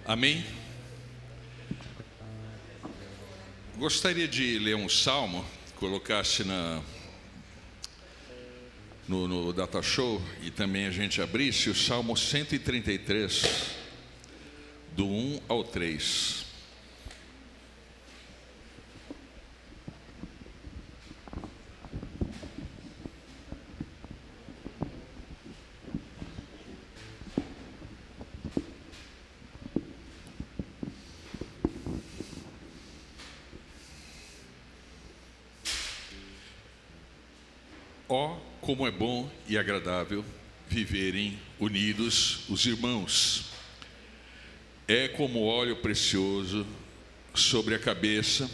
Amém? Gostaria de ler um salmo, colocasse no Data Show e também a gente abrisse o Salmo 133, do 1 ao 3. Ó, como é bom e agradável viverem unidos os irmãos. É como óleo precioso sobre a cabeça,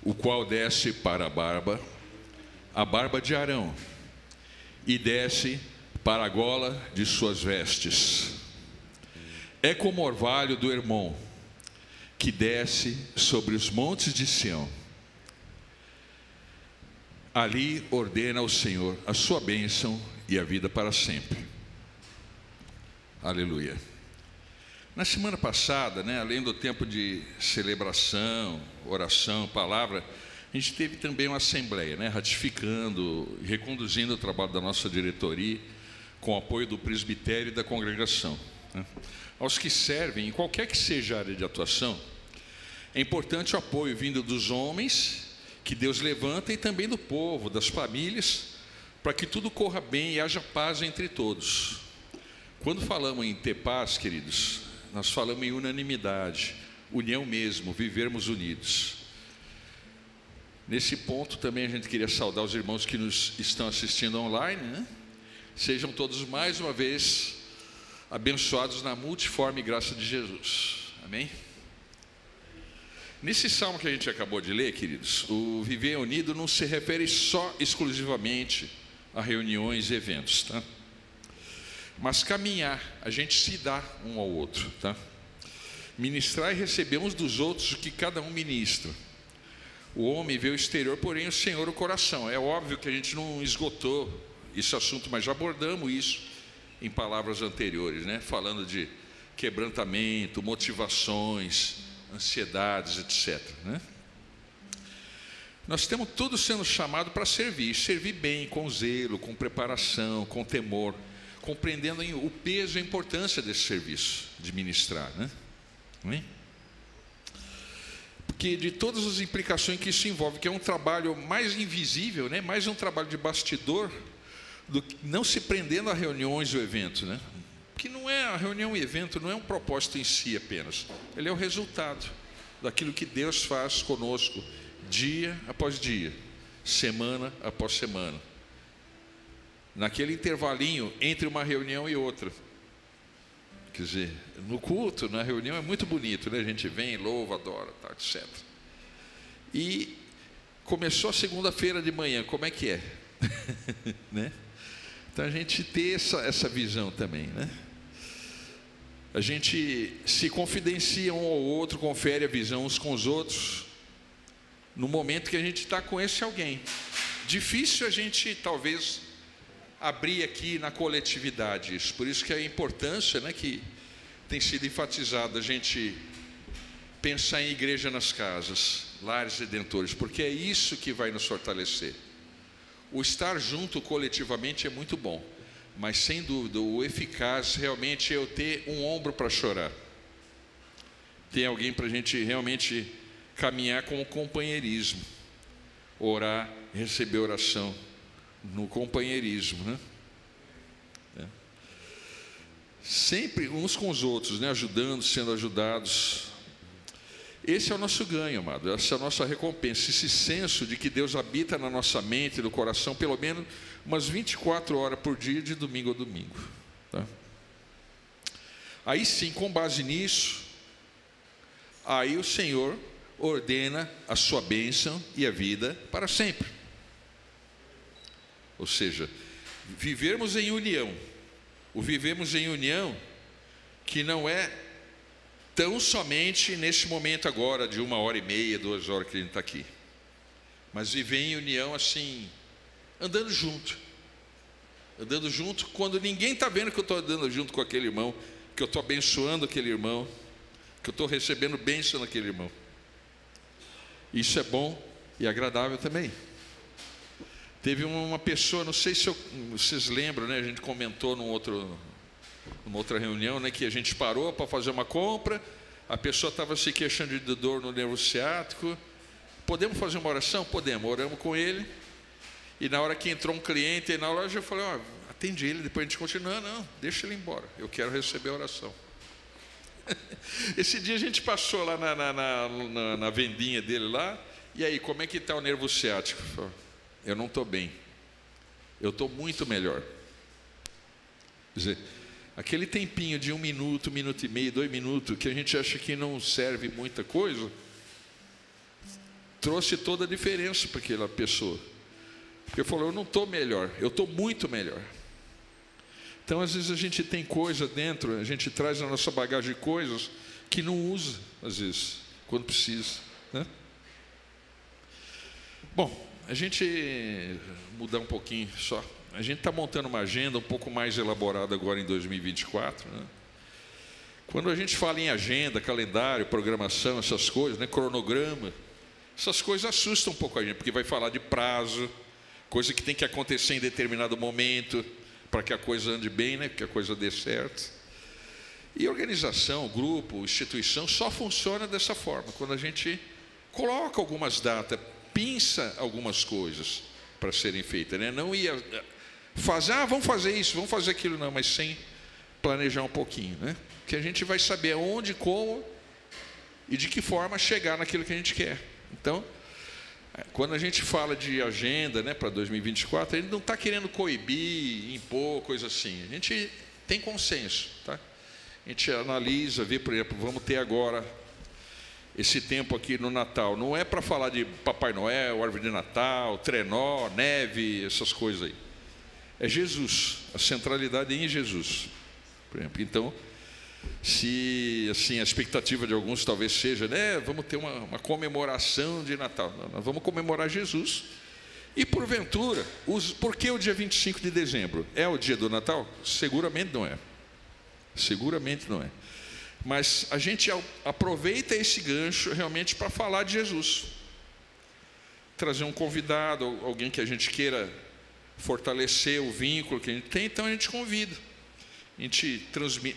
o qual desce para a barba de Arão, e desce para a gola de suas vestes. É como o orvalho do Hermon, que desce sobre os montes de Sião. Ali ordena o Senhor a sua bênção e a vida para sempre. Aleluia. Na semana passada, além do tempo de celebração, oração, palavra, a gente teve também uma assembleia, ratificando e reconduzindo o trabalho da nossa diretoria, com o apoio do presbitério e da congregação. Aos que servem, em qualquer que seja a área de atuação, é importante o apoio vindo dos homens que Deus levanta e também do povo, das famílias, para que tudo corra bem e haja paz entre todos. Quando falamos em ter paz, queridos, nós falamos em unanimidade, união mesmo, vivermos unidos. Nesse ponto também a gente queria saudar os irmãos que nos estão assistindo online, Sejam todos mais uma vez abençoados na multiforme graça de Jesus. Amém? Nesse salmo que a gente acabou de ler, queridos, o viver unido não se refere só exclusivamente a reuniões e eventos, tá? Mas caminhar, a gente se dá um ao outro, tá? Ministrar e receber uns dos outros o que cada um ministra. O homem vê o exterior, porém o Senhor o coração. É óbvio que a gente não esgotou esse assunto, mas já abordamos isso em palavras anteriores, Falando de quebrantamento, motivações, ansiedades, etc. Nós temos tudo sendo chamado para servir bem, com zelo, com preparação, com temor, compreendendo o peso e a importância desse serviço de ministrar, Amém? Porque de todas as implicações que isso envolve, que é um trabalho mais invisível, mais um trabalho de bastidor, do que não se prendendo a reuniões ou eventos, Que não é a reunião e evento, não é um propósito em si apenas. Ele é o resultado daquilo que Deus faz conosco, dia após dia, semana após semana. Naquele intervalinho entre uma reunião e outra. Quer dizer, no culto, na reunião é muito bonito, A gente vem, louva, adora, etc. E começou a segunda-feira de manhã, como é que é? Então a gente ter essa visão também, A gente se confidencia um ao outro, confere a visão uns com os outros, no momento que a gente está com esse alguém. Difícil a gente, talvez, abrir aqui na coletividade isso. Por isso que a importância, que tem sido enfatizada, a gente pensar em igreja nas casas, lares redentores, porque é isso que vai nos fortalecer. O estar junto coletivamente é muito bom, mas sem dúvida o eficaz realmente é eu ter um ombro para chorar, ter alguém para a gente realmente caminhar com o companheirismo, orar, receber oração no companheirismo, Sempre uns com os outros, ajudando, sendo ajudados. Esse é o nosso ganho, amado, essa é a nossa recompensa, esse senso de que Deus habita na nossa mente e no coração, pelo menos umas 24 horas por dia, de domingo a domingo, tá? Aí sim, com base nisso, aí o Senhor ordena a sua bênção e a vida para sempre. Ou seja, vivermos em união. O vivemos em união que não é tão somente nesse momento agora de 1h30, 2 horas que a gente está aqui, mas viver em união assim, andando junto quando ninguém está vendo que eu estou andando junto com aquele irmão, que eu estou abençoando aquele irmão, que eu estou recebendo bênção naquele irmão. Isso é bom e agradável também. Teve uma pessoa, não sei se vocês lembram, né? A gente comentou numa outra reunião, né? Que a gente parou para fazer uma compra, a pessoa estava se queixando de dor no nervo ciático. Podemos fazer uma oração? Podemos. Oramos com ele. E na hora que entrou um cliente aí na loja, eu falei, atende ele, depois a gente continua. Não, deixa ele embora, eu quero receber a oração. Esse dia a gente passou lá na vendinha dele lá. E aí, como é que está o nervo ciático? Eu não estou bem, eu estou muito melhor. Quer dizer, aquele tempinho de 1 minuto, 1 minuto e meio, 2 minutos, que a gente acha que não serve muita coisa, trouxe toda a diferença para aquela pessoa. Porque falou, eu não estou melhor, eu estou muito melhor. Então, às vezes a gente tem coisa dentro, a gente traz na nossa bagagem coisas que não usa, às vezes, quando precisa, né? Bom, a gente mudar um pouquinho só. A gente está montando uma agenda um pouco mais elaborada agora em 2024, né? Quando a gente fala em agenda, calendário, programação, essas coisas, né? Cronograma, essas coisas assustam um pouco a gente, porque vai falar de prazo, coisa que tem que acontecer em determinado momento, para que a coisa ande bem, né? Que a coisa dê certo. E organização, grupo, instituição, só funciona dessa forma, quando a gente coloca algumas datas, pinça algumas coisas para serem feitas, né? Não ia fazer, vamos fazer isso, vamos fazer aquilo, não, mas sem planejar um pouquinho, né? Que a gente vai saber onde, como e de que forma chegar naquilo que a gente quer. Então, quando a gente fala de agenda, né, para 2024, a gente não está querendo coibir, impor, coisa assim. A gente tem consenso, tá? A gente analisa, vê, por exemplo, vamos ter agora esse tempo aqui no Natal. Não é para falar de Papai Noel, árvore de Natal, trenó, neve, essas coisas aí. É Jesus, a centralidade é em Jesus, por exemplo. Então, se assim, a expectativa de alguns talvez seja, né, vamos ter uma comemoração de Natal. Não, nós vamos comemorar Jesus. E porventura, por que o dia 25 de dezembro? É o dia do Natal? Seguramente não é. Seguramente não é. Mas a gente aproveita esse gancho realmente para falar de Jesus. Trazer um convidado, alguém que a gente queira fortalecer o vínculo que a gente tem, então a gente convida. A gente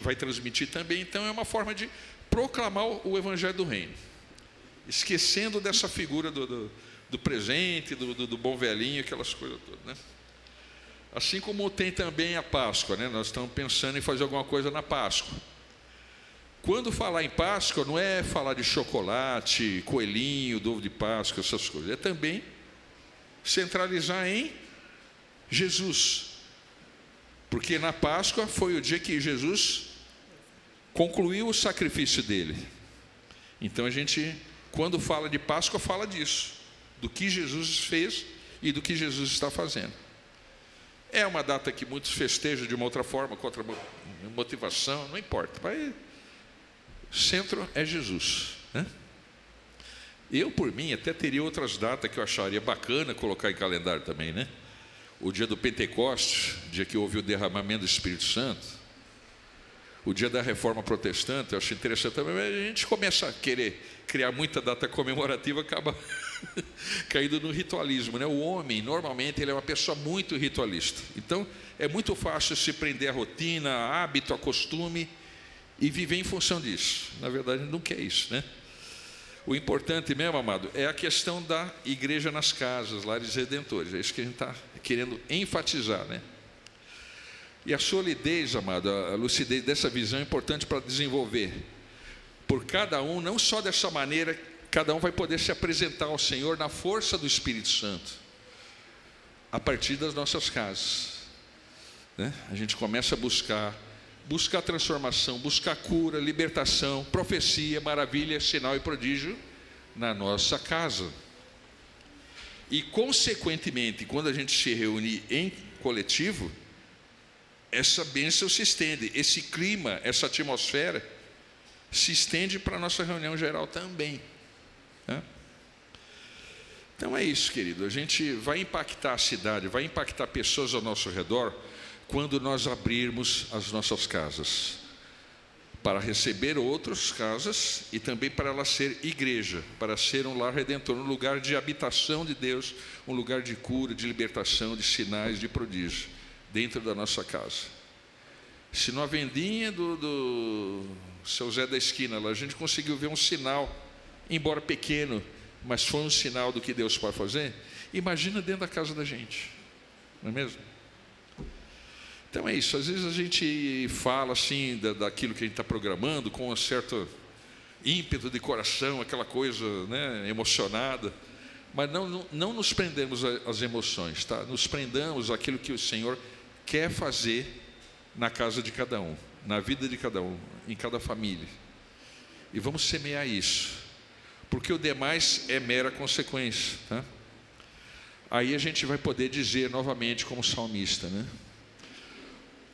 vai transmitir também, então é uma forma de proclamar o Evangelho do Reino, esquecendo dessa figura do presente, do bom velhinho, aquelas coisas todas, né? Assim como tem também a Páscoa, né? Nós estamos pensando em fazer alguma coisa na Páscoa. Quando falar em Páscoa, não é falar de chocolate, coelhinho, ovo de Páscoa, essas coisas, é também centralizar em Jesus. Porque na Páscoa foi o dia que Jesus concluiu o sacrifício dele. Então a gente, quando fala de Páscoa, fala disso, do que Jesus fez e do que Jesus está fazendo. É uma data que muitos festejam de uma outra forma, com outra motivação, não importa. Mas o centro é Jesus, né? Eu, por mim, até teria outras datas que eu acharia bacana colocar em calendário também, né? O dia do Pentecostes, dia que houve o derramamento do Espírito Santo, o dia da Reforma Protestante, eu acho interessante também, mas a gente começa a querer criar muita data comemorativa, acaba caindo no ritualismo, né? O homem, normalmente, ele é uma pessoa muito ritualista. Então, é muito fácil se prender à rotina, a hábito, a costume e viver em função disso. Na verdade, não quer isso, né? O importante mesmo, amado, é a questão da igreja nas casas, lares redentores. É isso que a gente está querendo enfatizar, né? E a solidez, amado, a lucidez dessa visão é importante para desenvolver. Por cada um, não só dessa maneira, cada um vai poder se apresentar ao Senhor na força do Espírito Santo, a partir das nossas casas, né? A gente começa a buscar transformação, buscar cura, libertação, profecia, maravilha, sinal e prodígio na nossa casa. E, consequentemente, quando a gente se reúne em coletivo, essa bênção se estende, esse clima, essa atmosfera se estende para a nossa reunião geral também, né? Então é isso, querido. A gente vai impactar a cidade, vai impactar pessoas ao nosso redor, quando nós abrirmos as nossas casas para receber outras casas e também para ela ser igreja, para ser um lar redentor, um lugar de habitação de Deus, um lugar de cura, de libertação, de sinais, de prodígio, dentro da nossa casa. Se na vendinha do seu Zé da esquina, lá, a gente conseguiu ver um sinal, embora pequeno, mas foi um sinal do que Deus pode fazer, imagina dentro da casa da gente, não é mesmo? Então é isso, às vezes a gente fala assim daquilo que a gente está programando com um certo ímpeto de coração, aquela coisa, né, emocionada, mas não nos prendemos às emoções, tá? Nos prendamos àquilo que o Senhor quer fazer na casa de cada um, na vida de cada um, em cada família. E vamos semear isso, porque o demais é mera consequência, tá? Aí a gente vai poder dizer novamente como salmista, né?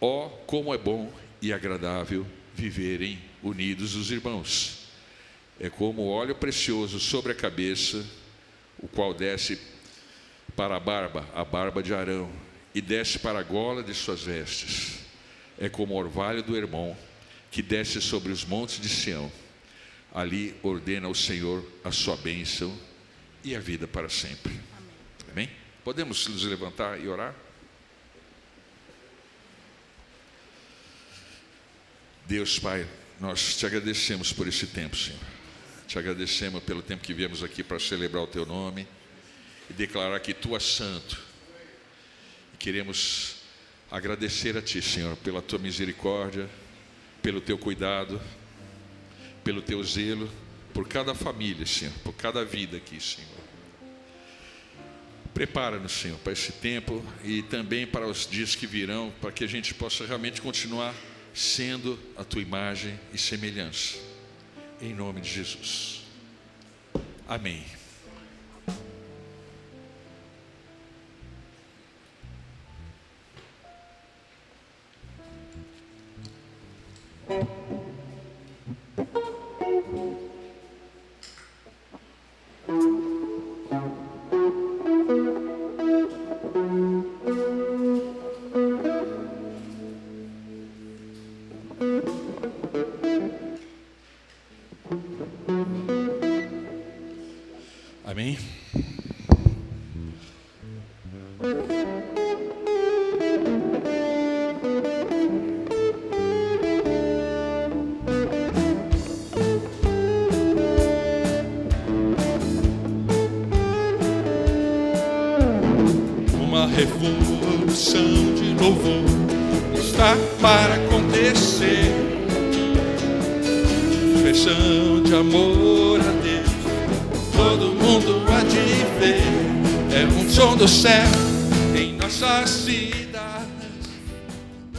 Ó, como é bom e agradável viverem unidos os irmãos. É como óleo precioso sobre a cabeça, o qual desce para a barba de Arão, e desce para a gola de suas vestes. É como o orvalho do Hermon, que desce sobre os montes de Sião. Ali ordena o Senhor a sua bênção e a vida para sempre. Amém? Podemos nos levantar e orar? Deus, Pai, nós te agradecemos por esse tempo, Senhor. Te agradecemos pelo tempo que viemos aqui para celebrar o Teu nome e declarar que Tu és santo. E queremos agradecer a Ti, Senhor, pela Tua misericórdia, pelo Teu cuidado, pelo Teu zelo, por cada família, Senhor, por cada vida aqui, Senhor. Prepara-nos, Senhor, para esse tempo e também para os dias que virão, para que a gente possa realmente continuar sendo a Tua imagem e semelhança, em nome de Jesus, amém. Amém? Uma revolução de louvor está para acontecer, expressão de amor a Deus, todo mundo há de ver. É um som do céu em nossas cidades,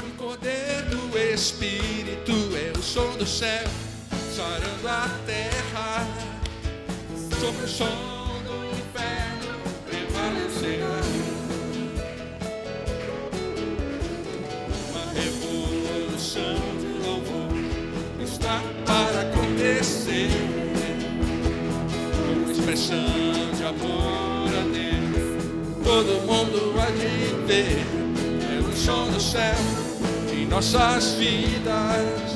o poder do Espírito é o som do céu, sarando a terra, sobre o som do inferno prevalecerá. Uma revolução de louvor está para acontecer, expressão de amor a Deus, todo mundo há de ver. É o som do céu em nossas vidas,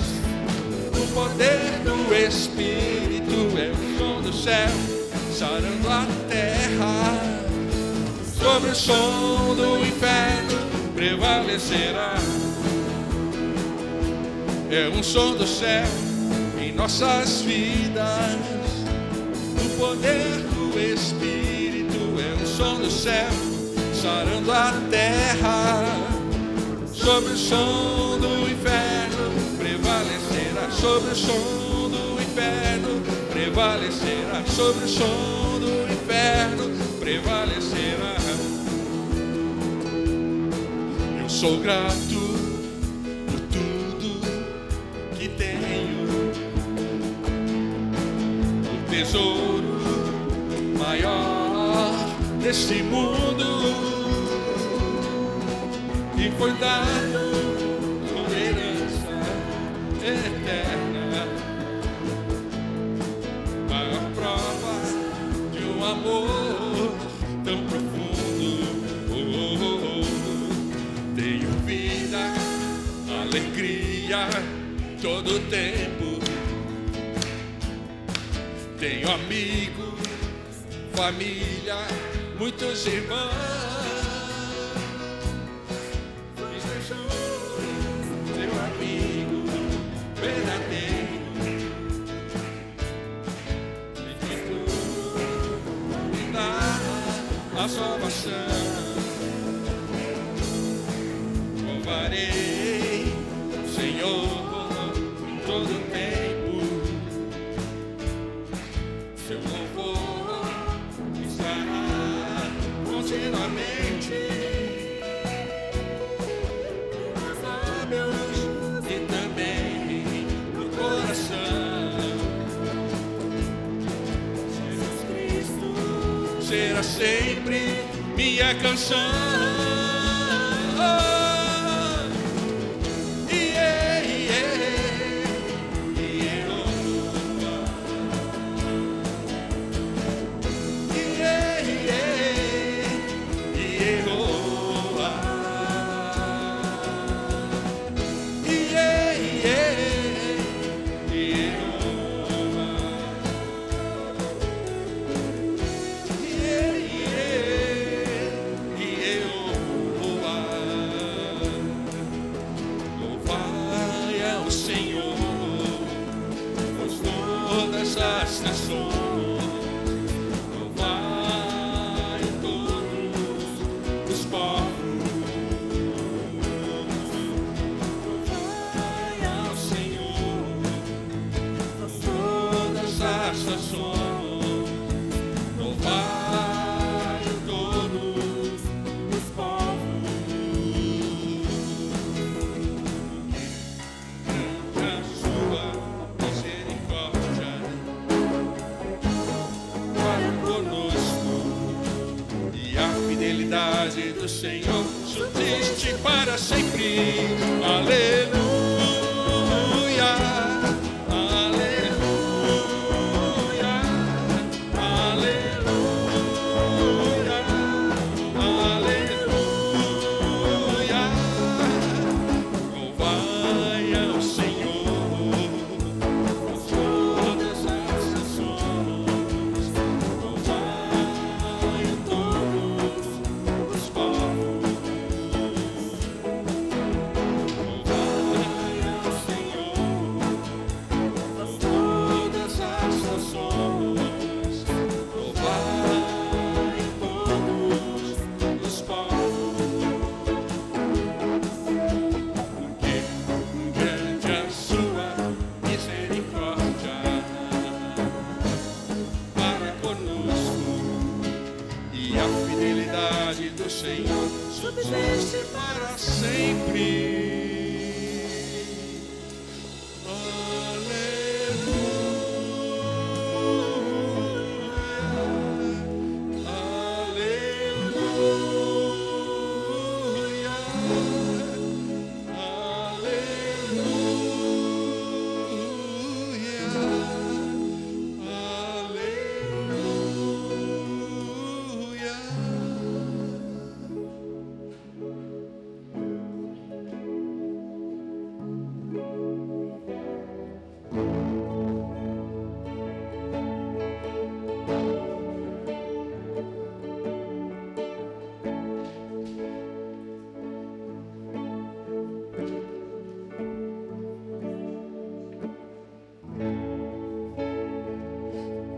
o poder do Espírito é o som do céu, sarando a terra, sobre o som do inferno prevalecerá. É um som do céu em nossas vidas, o poder do Espírito é o som do céu, sarando a terra, sobre o som do inferno prevalecerá, sobre o som do inferno prevalecerá, sobre o som do inferno prevalecerá. Eu sou grato por tudo que tenho, o tesouro maior deste mundo que foi dado como herança eterna, maior prova de um amor tão profundo. Tenho vida, alegria todo tempo. Tenho amigos, família, muitos irmãos. Jesus, meu amigo verdadeiro, me dá a salvação. Louvarei o Senhor em todo tempo. Seu louvor estará continuamente nos lábios e também no coração. Jesus Cristo será sempre minha canção. Do Senhor subsiste para sempre. Aleluia, aleluia, aleluia, aleluia. Louvai ao Senhor com todas as nações. Louvai todos os povos. Senhor subsiste para sempre.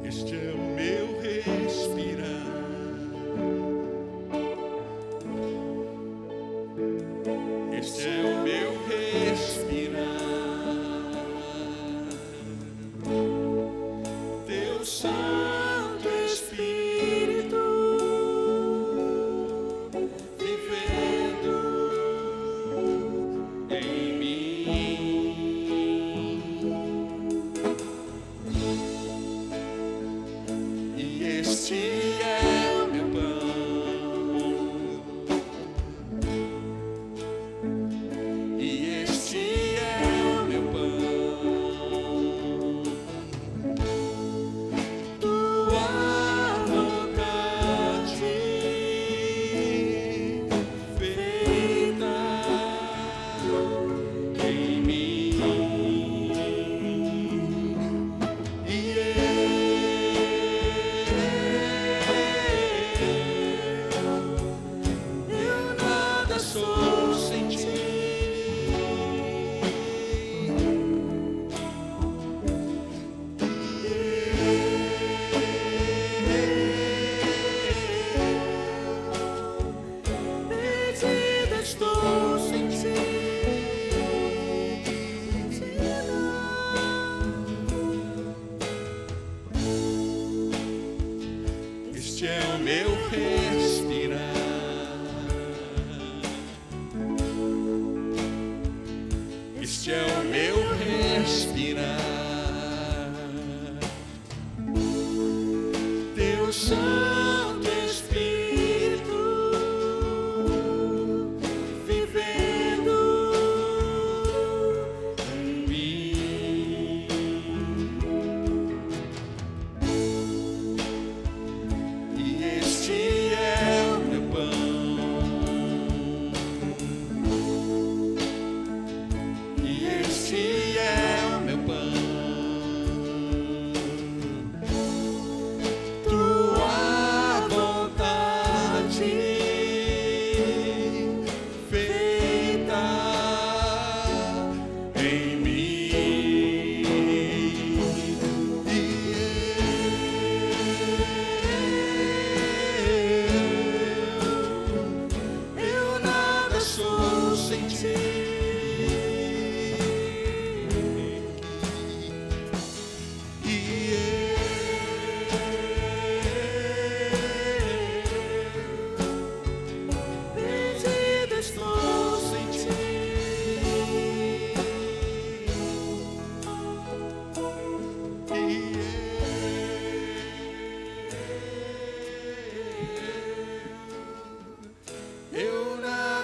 Este é o meu respirar, este é o meu respirar. Teu Santo Espírito vivendo em mim. Este é o meu pão,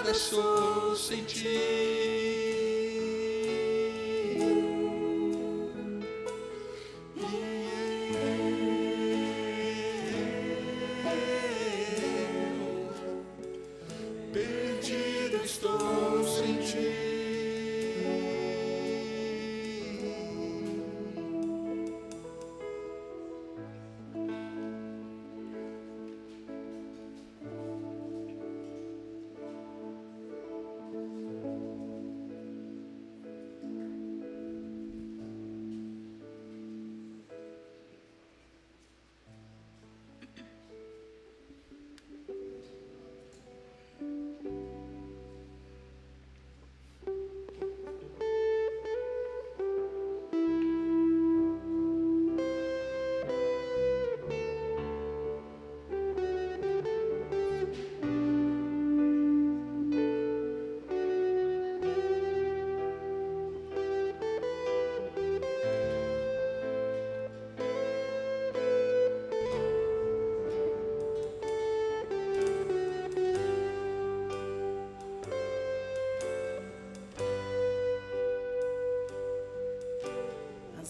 nada sou sem ti. Perdido estou sem ti.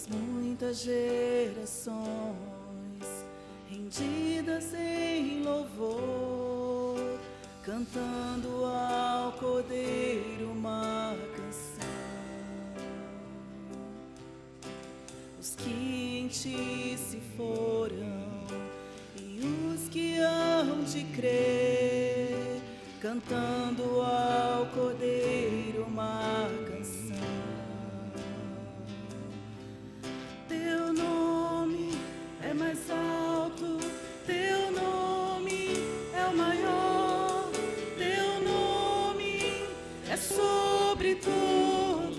Muitas gerações rendidas em louvor, cantando ao Cordeiro uma canção. Os que em ti se foram e os que hão de crer, cantando ao Cordeiro uma canção. Teu nome é mais alto, teu nome é o maior, teu nome é sobre todos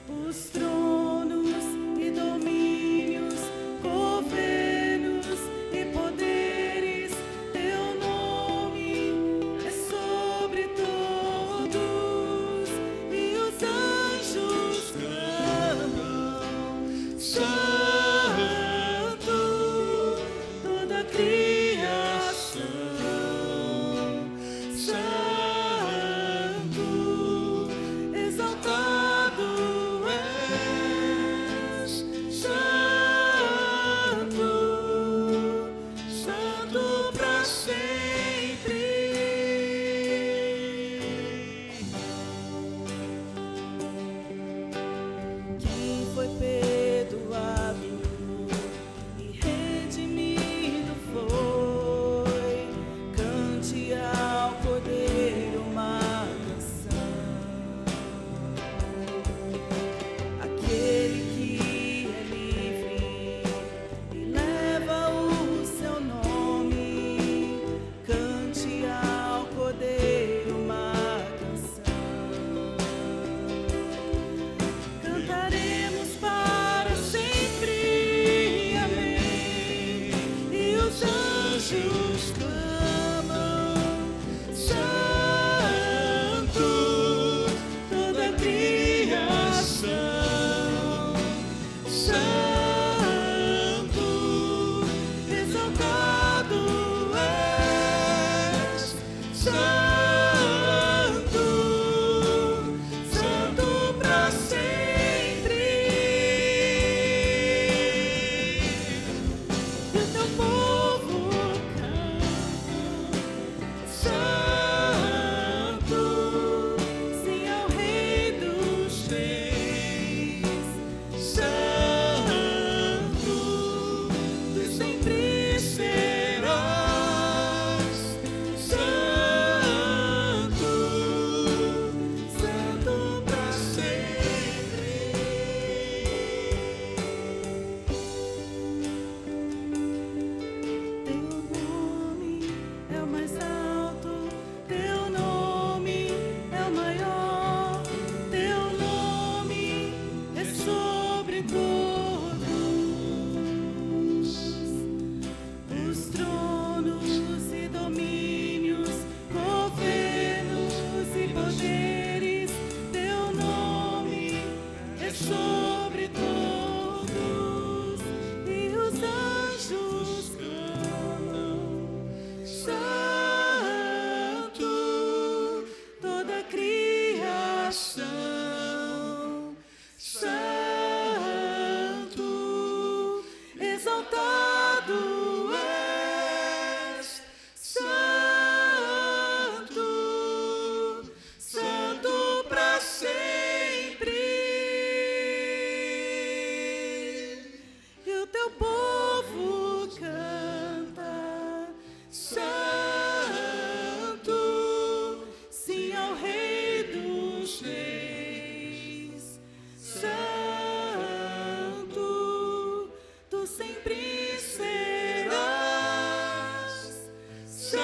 os tronos e domínios, governos e poderes. Teu nome é sobre todos e os anjos Santo, toda a criação, Santo, exaltado és, Santo, Santo para sempre. Quem foi perdoado e redimido foi, cante ao Cordeiro uma canção. Aquele que é livre e leva o seu nome, cante ao Cordeiro uma canção. Cantaremos para sempre, amém. E os anjos clamam, Santo, toda a criação, Santo, exaltado és, Santo, Santo para sempre. E o teu povo canta. Santo, sim ao Rei dos Reis. Santo, tu sempre serás. Santo,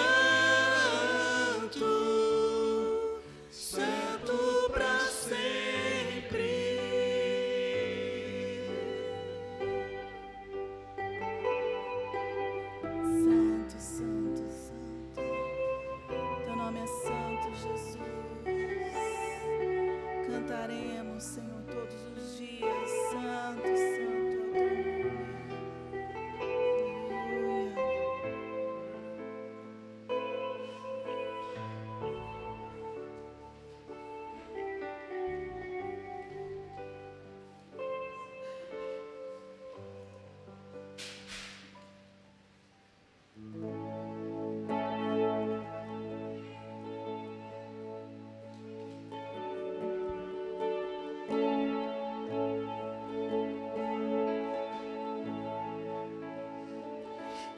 santo para sempre. Santo, santo, santo. Teu nome é Santo, Jesus. Cantaremos, Senhor, todos os dias. Santo, santo é o teu nome.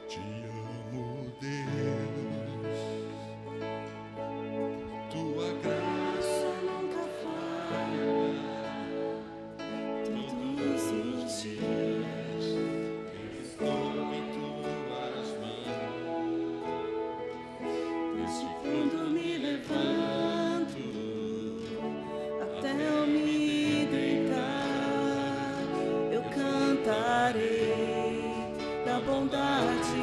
Te amo, Deus, tua graça Nunca falha. Todos os dias. estou em tuas mãos. Desde quando me levanto até eu me deitar, eu cantarei da bondade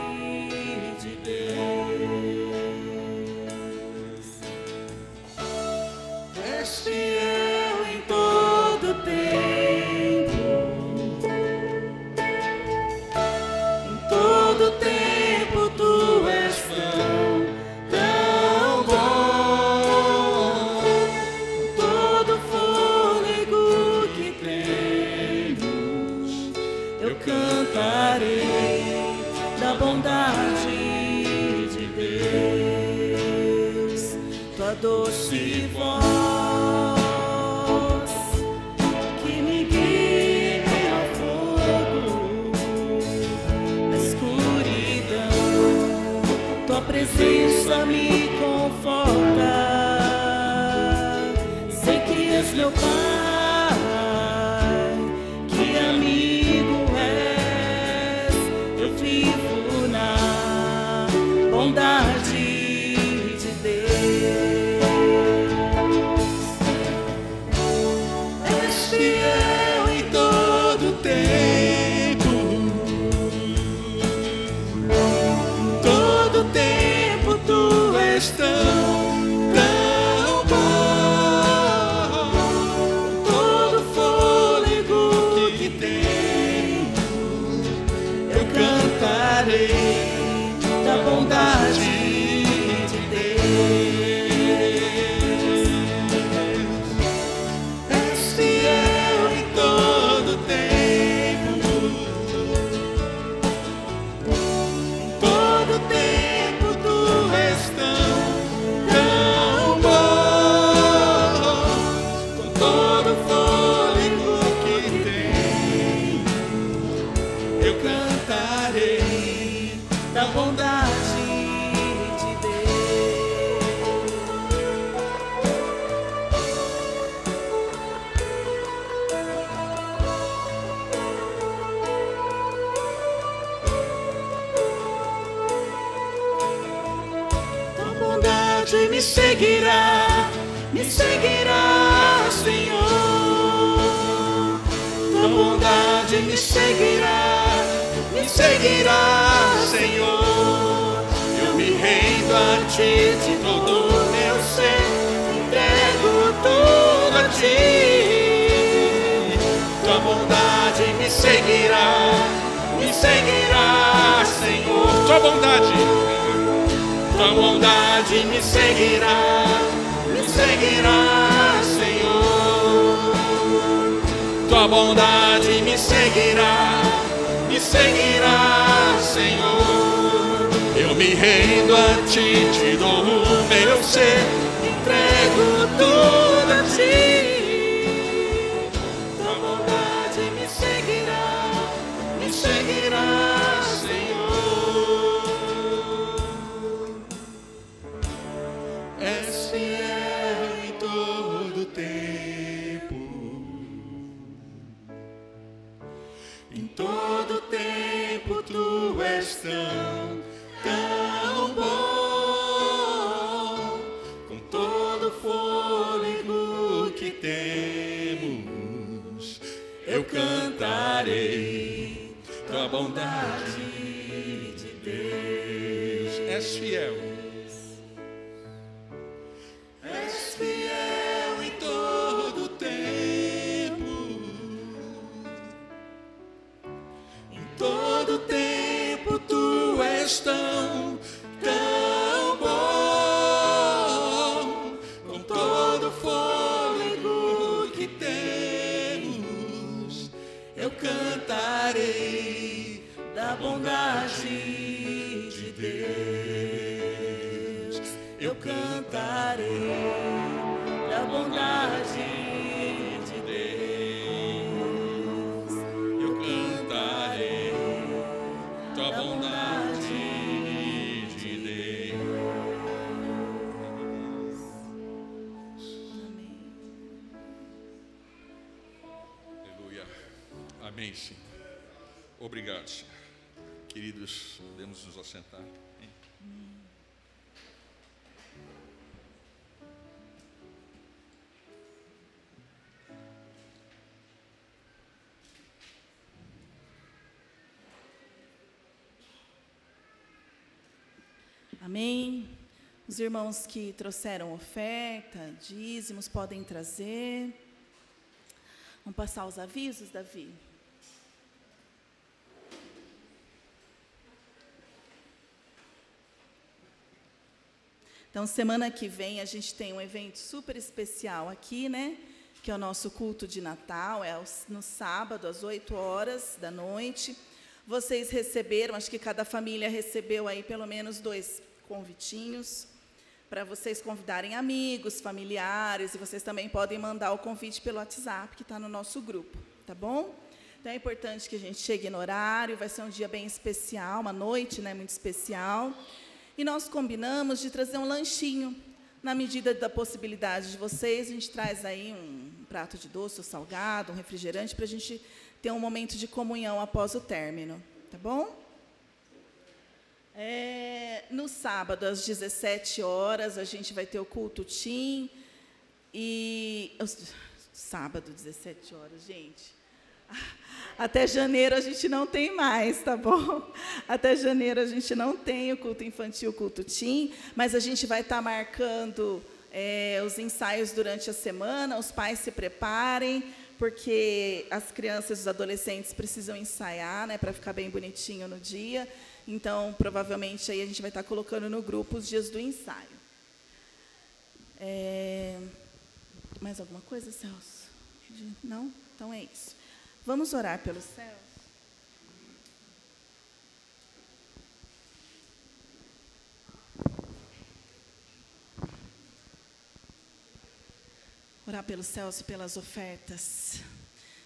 de Deus. És fiel em todo tempo, em todo tempo tu és tão bom. Com todo fôlego que temos, eu cantarei da bondade de Deus. Tua doce voz que me guia ao fogo, na escuridão, tua presença me conforta. Sei que és meu Pai, que amigo és. Eu vivo na bondade de Deus. És fiel em todo tempo, todo tempo tu és tão bom. Todo fôlego que tenho, eu cantarei da bondade de Deus. És fiel em todo tempo, em todo tempo tu és tão bom. Com todo fôlego que tenho, eu cantarei da bondade de Deus. Tua bondade me seguirá, Senhor. Tua bondade me seguirá, Senhor. Eu me rendo a ti de todo o meu ser, entrego tudo a ti. Tua bondade me seguirá, Senhor. Tua bondade me seguirá, Senhor. Tua bondade me seguirá, Senhor. Eu me rendo a ti, te dou o meu ser, entrego tudo a ti. Tua bondade me seguirá, Senhor. bondade de Deus. És fiel. És fiel em todo tempo. Em todo tempo tu és tão bom. Com todo fôlego que temos, eu cantarei da bondade de Deus. Eu cantarei da bondade de Deus. Eu cantarei tua bondade de Deus. Aleluia. Amém, Senhor. Obrigado, Senhor. Queridos, podemos nos assentar. Hein? Amém. Os irmãos que trouxeram oferta, dízimos, podem trazer. Vamos passar os avisos, Davi? Então, semana que vem a gente tem um evento super especial aqui, né? Que é o nosso culto de Natal, é no sábado, às 8 horas da noite. Vocês receberam, acho que cada família recebeu aí pelo menos 2 convitinhos, para vocês convidarem amigos, familiares, e vocês também podem mandar o convite pelo WhatsApp, que está no nosso grupo, tá bom? Então, é importante que a gente chegue no horário, vai ser um dia bem especial, uma noite, né, muito especial. E nós combinamos de trazer um lanchinho. Na medida da possibilidade de vocês, a gente traz aí um prato de doce ou salgado, um refrigerante, para a gente ter um momento de comunhão após o término. Tá bom? No sábado, às 17 horas, a gente vai ter o culto Tim. Sábado, 17 horas, gente. Até janeiro a gente não tem mais, tá bom? Até janeiro a gente não tem o culto infantil, o culto Tim, mas a gente vai estar marcando os ensaios durante a semana. Os pais se preparem, porque as crianças e os adolescentes precisam ensaiar, né, para ficar bem bonitinho no dia. Então, provavelmente, aí a gente vai estar colocando no grupo os dias do ensaio. Mais alguma coisa, Celso? Não? Então é isso. Vamos orar pelos céus? Orar pelos céus e pelas ofertas.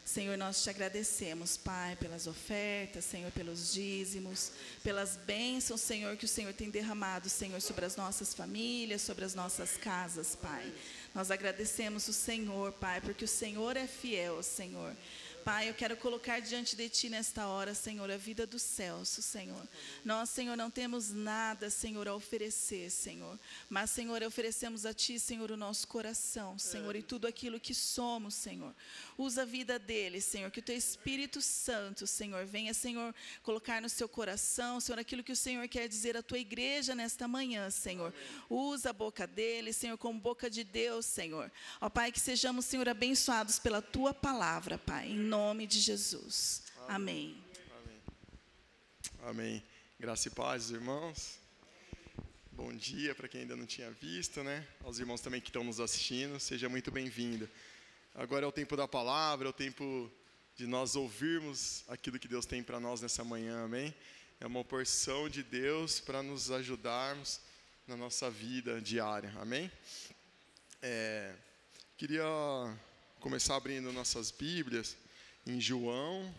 Senhor, nós te agradecemos, Pai, pelas ofertas, Senhor, pelos dízimos, pelas bênçãos, Senhor, que o Senhor tem derramado, Senhor, sobre as nossas famílias, sobre as nossas casas, Pai. Nós agradecemos o Senhor, Pai, porque o Senhor é fiel, Senhor. Pai, eu quero colocar diante de Ti nesta hora, Senhor, a vida do Celso, Senhor. Nós, Senhor, não temos nada, Senhor, a oferecer, Senhor. Mas, Senhor, oferecemos a Ti, Senhor, o nosso coração, Senhor, e tudo aquilo que somos, Senhor. Usa a vida dele, Senhor, que o Teu Espírito Santo, Senhor, venha, Senhor, colocar no seu coração, Senhor, aquilo que o Senhor quer dizer à Tua igreja nesta manhã, Senhor. Usa a boca dele, Senhor, como boca de Deus, Senhor. Ó, Pai, que sejamos, Senhor, abençoados pela Tua palavra, Pai, em nome de Jesus. Amém. Amém. Amém. Graça e paz, irmãos. Bom dia para quem ainda não tinha visto, né? Aos irmãos também que estão nos assistindo, seja muito bem-vindo. Agora é o tempo da palavra, é o tempo de nós ouvirmos aquilo que Deus tem para nós nessa manhã, amém? É uma porção de Deus para nos ajudarmos na nossa vida diária, amém? Queria começar abrindo nossas Bíblias em João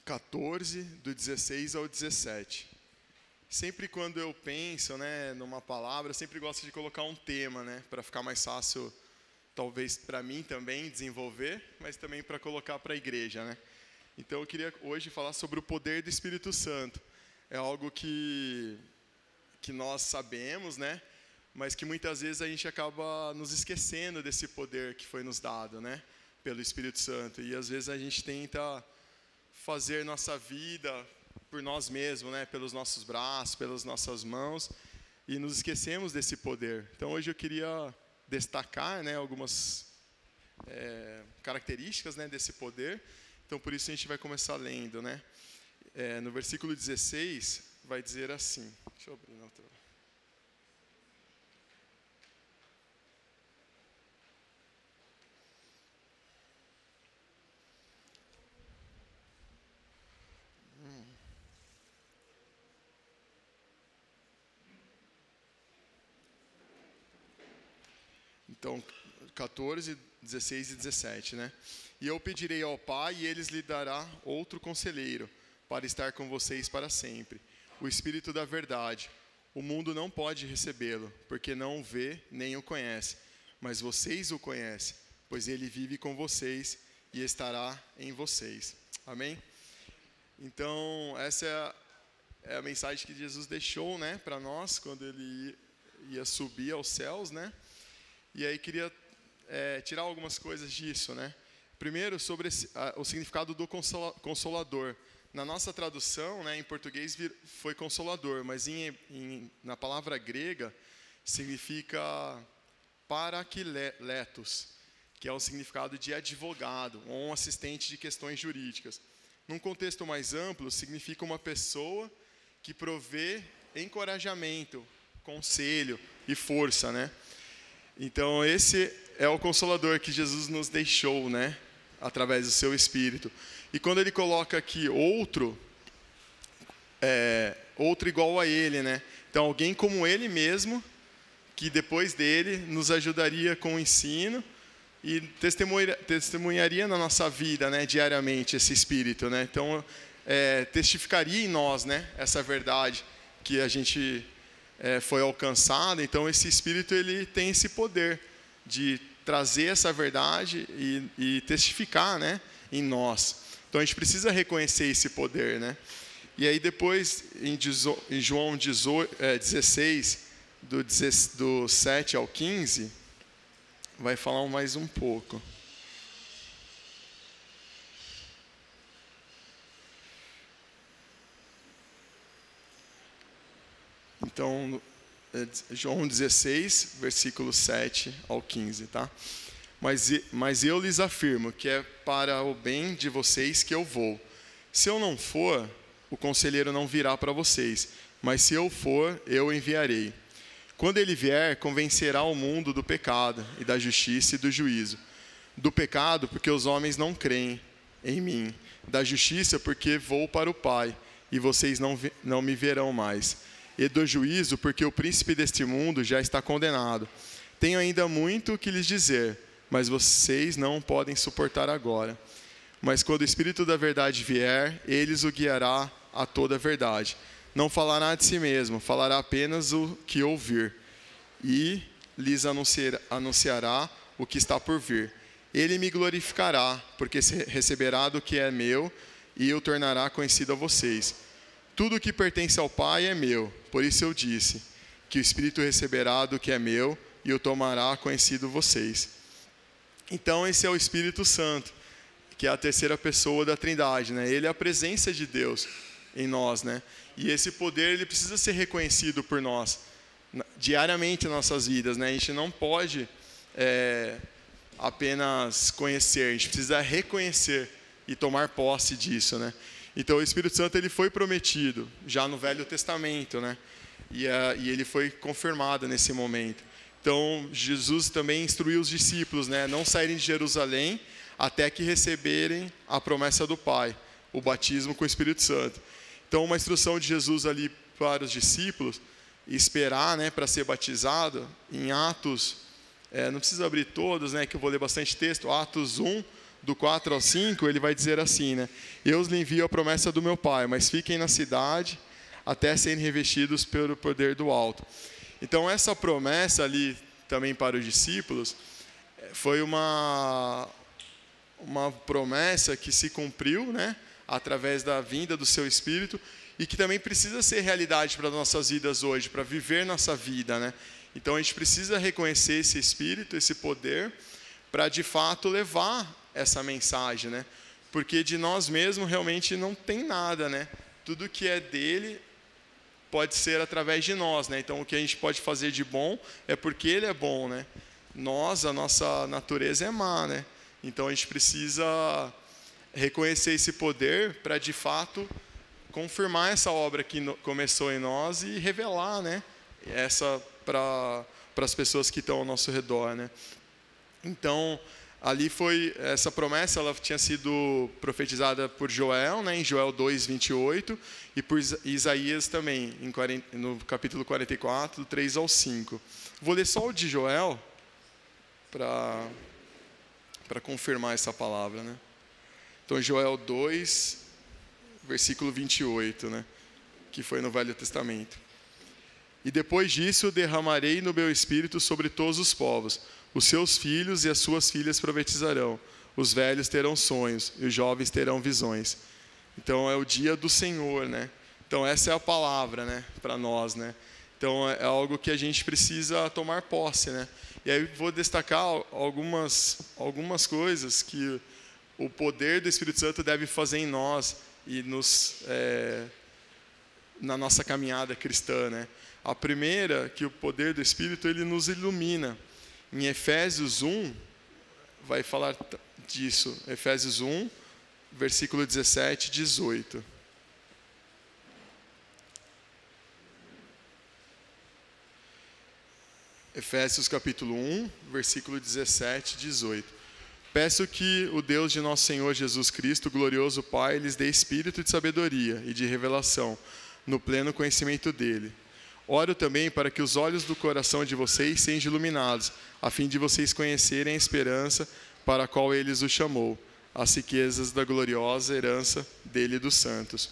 14, do 16 ao 17. Sempre quando eu penso, né, numa palavra, eu sempre gosto de colocar um tema, né, para ficar mais fácil, talvez para mim também desenvolver, mas também para colocar para a igreja, né? Então eu queria hoje falar sobre o poder do Espírito Santo. É algo que nós sabemos, né? Mas que muitas vezes a gente acaba nos esquecendo desse poder que foi nos dado, né? Pelo Espírito Santo. E às vezes a gente tenta fazer nossa vida por nós mesmos, né? Pelos nossos braços, pelas nossas mãos, e nos esquecemos desse poder. Então hoje eu queria destacar, né, algumas características, né, desse poder. Então por isso a gente vai começar lendo, né? No versículo 16 vai dizer assim. Deixa eu abrir na outra. Então, 14, 16 e 17, né? E eu pedirei ao Pai, e Ele lhe dará outro conselheiro, para estar com vocês para sempre. O Espírito da verdade. O mundo não pode recebê-lo, porque não o vê nem o conhece. Mas vocês o conhecem, pois Ele vive com vocês e estará em vocês. Amém? Então, essa é a mensagem que Jesus deixou, né, para nós, quando Ele ia subir aos céus, né? E aí queria tirar algumas coisas disso, né? Primeiro, sobre o significado do consolador. Na nossa tradução, né, em português foi consolador, mas na palavra grega significa parakletos, que é o significado de advogado ou um assistente de questões jurídicas. Num contexto mais amplo, significa uma pessoa que provê encorajamento, conselho e força, né? Então, esse é o Consolador que Jesus nos deixou, né? Através do seu Espírito. E quando ele coloca aqui outro igual a ele, né? Então, alguém como ele mesmo, que depois dele nos ajudaria com o ensino e testemunharia na nossa vida, né? Diariamente, esse Espírito, né? Então, testificaria em nós, né? Essa verdade que a gente foi alcançada. Então esse Espírito ele tem esse poder de trazer essa verdade e testificar, né, em nós. Então a gente precisa reconhecer esse poder, né? E aí depois em João 16 do 7 ao 15 vai falar mais um pouco. Então, João 16, versículo 7 ao 15, tá? Mas eu lhes afirmo que é para o bem de vocês que eu vou. Se eu não for, o conselheiro não virá para vocês, mas se eu for, eu enviarei. Quando ele vier, convencerá o mundo do pecado e da justiça e do juízo. Do pecado, porque os homens não creem em mim. Da justiça, porque vou para o Pai, e vocês não me verão mais. E do juízo, porque o príncipe deste mundo já está condenado. Tenho ainda muito o que lhes dizer, mas vocês não podem suportar agora. Mas quando o Espírito da verdade vier, ele os guiará a toda a verdade. Não falará de si mesmo, falará apenas o que ouvir, e lhes anunciará o que está por vir. Ele me glorificará, porque receberá do que é meu, e o tornará conhecido a vocês. Tudo o que pertence ao Pai é meu, por isso eu disse, que o Espírito receberá do que é meu e o tomará conhecido vocês. Então esse é o Espírito Santo, que é a terceira pessoa da Trindade, né? Ele é a presença de Deus em nós, né? E esse poder ele precisa ser reconhecido por nós, diariamente em nossas vidas, né? A gente não pode apenas conhecer, a gente precisa reconhecer e tomar posse disso, né? Então o Espírito Santo ele foi prometido já no Velho Testamento, né? E ele foi confirmado nesse momento. Então Jesus também instruiu os discípulos, né? Não saírem de Jerusalém até que receberem a promessa do Pai, o batismo com o Espírito Santo. Então uma instrução de Jesus ali para os discípulos, esperar, né, para ser batizado, em Atos, não precisa abrir todos, né, que eu vou ler bastante texto, Atos 1, do 4 ao 5, ele vai dizer assim, né? Eu os envio a promessa do meu Pai, mas fiquem na cidade até serem revestidos pelo poder do alto. Então essa promessa ali também para os discípulos foi uma promessa que se cumpriu, né, através da vinda do seu Espírito e que também precisa ser realidade para as nossas vidas hoje, para viver nossa vida, né? Então a gente precisa reconhecer esse Espírito, esse poder, para de fato levar essa mensagem, né? porque de nós mesmos realmente não tem nada, né? Tudo que é dele pode ser através de nós, né? Então, o que a gente pode fazer de bom é porque ele é bom, né? A nossa natureza é má, né? Então, a gente precisa reconhecer esse poder para, de fato, confirmar essa obra que começou em nós e revelar, né? Essa para as pessoas que estão ao nosso redor, né? Então, ali foi essa promessa, ela tinha sido profetizada por Joel, né, em Joel 2:28, e por Isaías também, no capítulo 44, do 3 ao 5. Vou ler só o de Joel para confirmar essa palavra, né? Então, Joel 2, versículo 28, né, que foi no Velho Testamento. E depois disso derramarei no meu espírito sobre todos os povos. Os seus filhos e as suas filhas profetizarão. Os velhos terão sonhos e os jovens terão visões. Então é o dia do Senhor, né? Então essa é a palavra, né, para nós, né? Então é algo que a gente precisa tomar posse, né? E aí vou destacar algumas coisas que o poder do Espírito Santo deve fazer em nós e na nossa caminhada cristã, né? A primeira, que o poder do Espírito ele nos ilumina. Em Efésios 1, vai falar disso. Efésios 1, versículo 17 e 18. Efésios capítulo 1, versículo 17 e 18. Peço que o Deus de nosso Senhor Jesus Cristo, glorioso Pai, lhes dê espírito de sabedoria e de revelação, no pleno conhecimento dele. Oro também para que os olhos do coração de vocês sejam iluminados, a fim de vocês conhecerem a esperança para a qual ele os chamou, as riquezas da gloriosa herança dele e dos santos.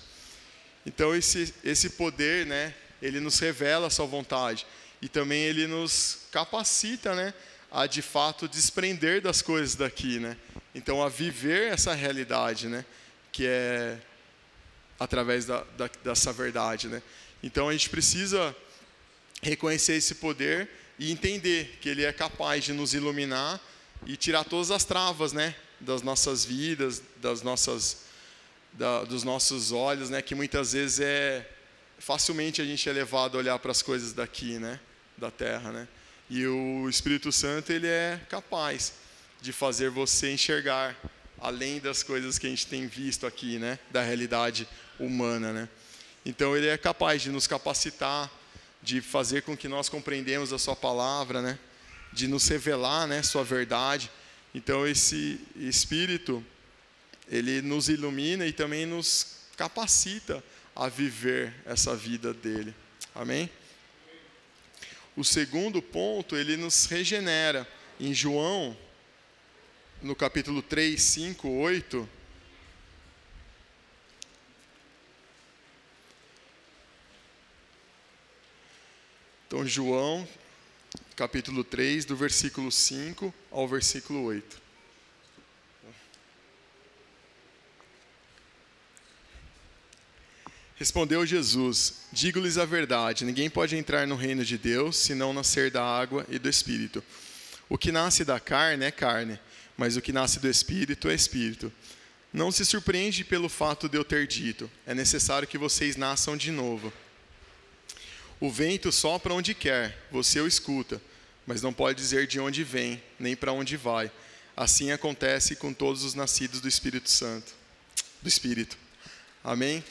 Então esse poder, né, ele nos revela a sua vontade e também ele nos capacita, né, a de fato desprender das coisas daqui, né? Então a viver essa realidade, né, que é através dessa verdade, né? Então a gente precisa reconhecer esse poder e entender que ele é capaz de nos iluminar e tirar todas as travas, né, das nossas vidas, dos nossos olhos, né, que muitas vezes facilmente a gente é levado a olhar para as coisas daqui, né, da terra, né? E o Espírito Santo ele é capaz de fazer você enxergar além das coisas que a gente tem visto aqui, né, da realidade humana, né? Então ele é capaz de nos capacitar, de fazer com que nós compreendemos a sua palavra, né? De nos revelar, né, sua verdade. Então esse Espírito, ele nos ilumina e também nos capacita a viver essa vida dele. Amém? O segundo ponto, ele nos regenera. Em João, no capítulo 3, 5, 8... Então, João, capítulo 3, do versículo 5 ao versículo 8. Respondeu Jesus: digo-lhes a verdade, ninguém pode entrar no reino de Deus, se não nascer da água e do Espírito. O que nasce da carne é carne, mas o que nasce do Espírito é Espírito. Não se surpreende pelo fato de eu ter dito, é necessário que vocês nasçam de novo. O vento sopra onde quer, você o escuta, mas não pode dizer de onde vem, nem para onde vai. Assim acontece com todos os nascidos do Espírito Santo, do Espírito. Amém?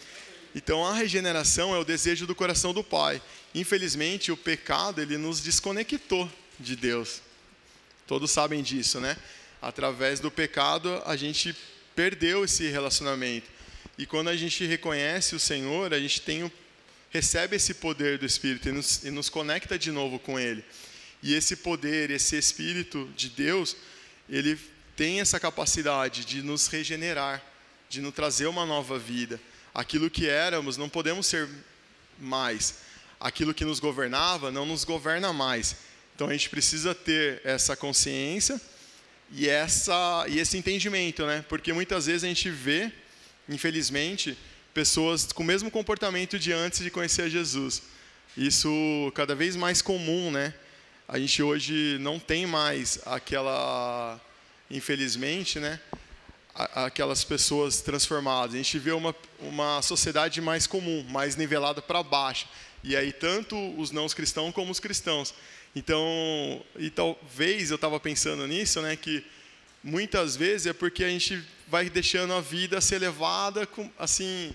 Então a regeneração é o desejo do coração do Pai. Infelizmente o pecado ele nos desconectou de Deus. Todos sabem disso, né? Através do pecado a gente perdeu esse relacionamento. E quando a gente reconhece o Senhor, a gente recebe esse poder do Espírito e nos conecta de novo com Ele. E esse poder, esse Espírito de Deus, ele tem essa capacidade de nos regenerar, de nos trazer uma nova vida. Aquilo que éramos, não podemos ser mais. Aquilo que nos governava, não nos governa mais. Então a gente precisa ter essa consciência e esse entendimento, né? Porque muitas vezes a gente vê, infelizmente, pessoas com o mesmo comportamento de antes de conhecer Jesus. Isso cada vez mais comum, né? A gente hoje não tem mais infelizmente, né, aquelas pessoas transformadas. A gente vê uma sociedade mais comum, mais nivelada para baixo. E aí tanto os não cristãos como os cristãos. Então, e talvez eu estava pensando nisso, né, que muitas vezes é porque a gente vai deixando a vida ser levada assim,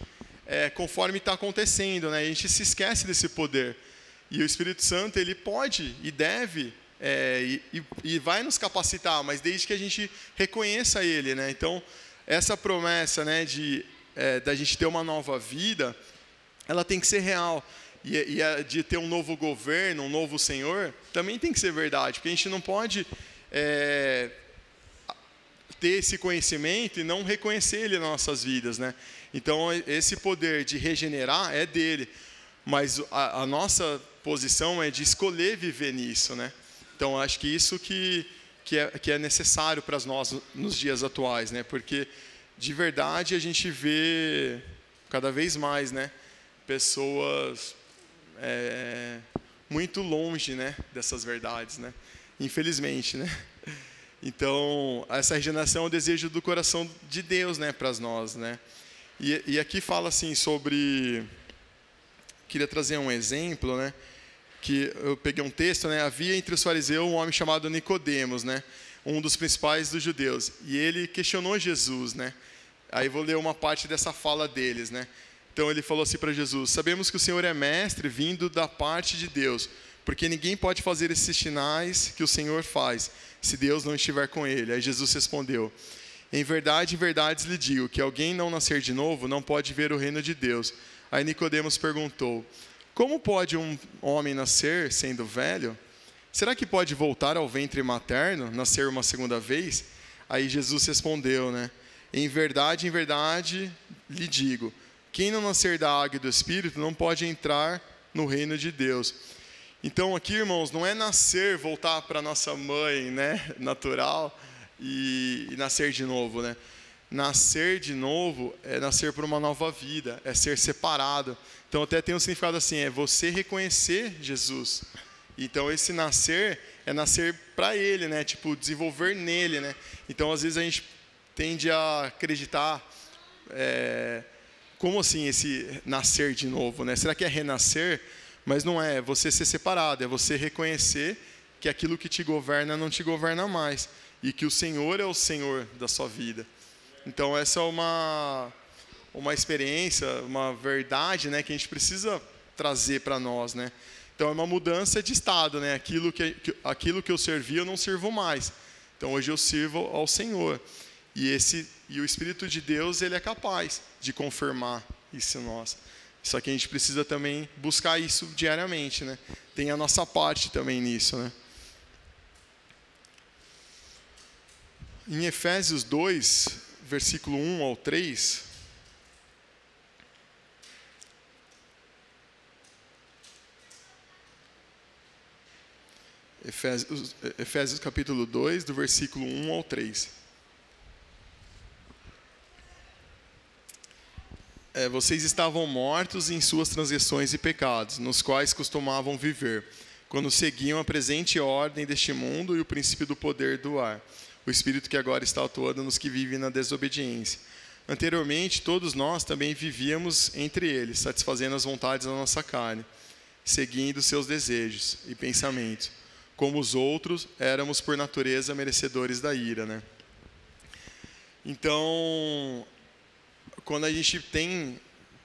conforme está acontecendo, né? A gente se esquece desse poder. E o Espírito Santo, ele pode e deve e vai nos capacitar, mas desde que a gente reconheça ele, né? Então, essa promessa, né, da gente ter uma nova vida, ela tem que ser real. E a de ter um novo governo, um novo Senhor, também tem que ser verdade, porque a gente não pode ter esse conhecimento e não reconhecer ele nas nossas vidas, né? Então, esse poder de regenerar é dele, mas a nossa posição é de escolher viver nisso, né? Então, acho que isso que é necessário para nós nos dias atuais, né? Porque, de verdade, a gente vê cada vez mais, né, pessoas muito longe, né, dessas verdades, né? Infelizmente, né? Então, essa regeneração é o desejo do coração de Deus, né, para nós, né? E aqui fala assim sobre... Queria trazer um exemplo, né? Que eu peguei um texto, né? Havia entre os fariseus um homem chamado Nicodemos, né? Um dos principais dos judeus. E ele questionou Jesus, né? Aí vou ler uma parte dessa fala deles, né? Então ele falou assim para Jesus: sabemos que o Senhor é mestre vindo da parte de Deus, porque ninguém pode fazer esses sinais que o Senhor faz, se Deus não estiver com ele. Aí Jesus respondeu: em verdade lhe digo, que alguém não nascer de novo não pode ver o reino de Deus. Aí Nicodemos perguntou: como pode um homem nascer sendo velho? Será que pode voltar ao ventre materno, nascer uma segunda vez? Aí Jesus respondeu, né? Em verdade lhe digo, quem não nascer da água e do Espírito não pode entrar no reino de Deus. Então aqui, irmãos, não é nascer, voltar para nossa mãe, né, natural e nascer de novo, né? Nascer de novo é nascer por uma nova vida, é ser separado. Então até tem um significado assim, é você reconhecer Jesus. Então esse nascer é nascer para ele, né? Tipo, desenvolver nele, né? Então às vezes a gente tende a acreditar, como assim esse nascer de novo, né? Será que é renascer? Mas não é você ser separado, é você reconhecer que aquilo que te governa não te governa mais. E que o Senhor é o Senhor da sua vida. Então essa é uma experiência, uma verdade, né, que a gente precisa trazer para nós, né? Então é uma mudança de estado, né? Aquilo que eu servia eu não sirvo mais. Então hoje eu sirvo ao Senhor. E o Espírito de Deus, ele é capaz de confirmar isso em nós. Só que a gente precisa também buscar isso diariamente, né? Tem a nossa parte também nisso, né? Em Efésios 2, versículo 1 ao 3, Efésios capítulo 2, do versículo 1 ao 3. Vocês estavam mortos em suas transgressões e pecados, nos quais costumavam viver, quando seguiam a presente ordem deste mundo e o princípio do poder do ar, o espírito que agora está atuando nos que vivem na desobediência. Anteriormente, todos nós também vivíamos entre eles, satisfazendo as vontades da nossa carne, seguindo seus desejos e pensamentos. Como os outros, éramos por natureza merecedores da ira, né? Então, quando a gente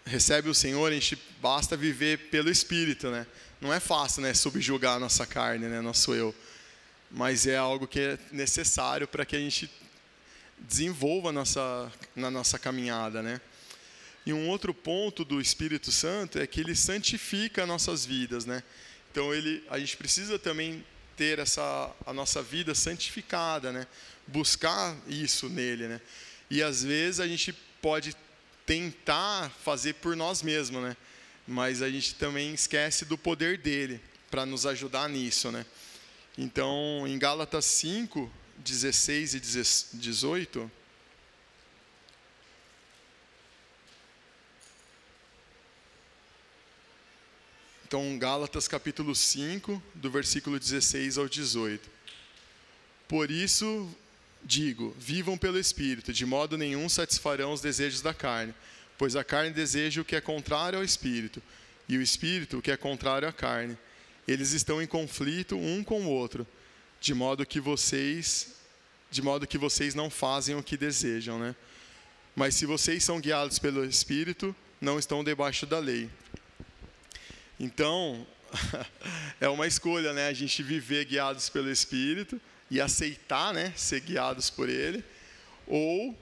recebe o Senhor, a gente basta viver pelo Espírito, né? Não é fácil, né, subjugar a nossa carne, né, nosso eu. Mas é algo que é necessário para que a gente desenvolva na nossa caminhada, né? E um outro ponto do Espírito Santo é que ele santifica nossas vidas, né? Então a gente precisa também ter a nossa vida santificada, né? Buscar isso nele, né? E às vezes a gente pode tentar fazer por nós mesmos, né? Mas a gente também esquece do poder dele para nos ajudar nisso, né? Então, em Gálatas 5, 16 e 18, então, Gálatas capítulo 5, do versículo 16 ao 18. Por isso, Digo, vivam pelo Espírito, de modo nenhum satisfarão os desejos da carne, pois a carne deseja o que é contrário ao Espírito, e o Espírito o que é contrário à carne. Eles estão em conflito um com o outro, de modo que vocês não fazem o que desejam, né? Mas se vocês são guiados pelo Espírito, não estão debaixo da lei. Então, é uma escolha, né? A gente viver guiados pelo Espírito e aceitar, né, ser guiados por Ele. Ou,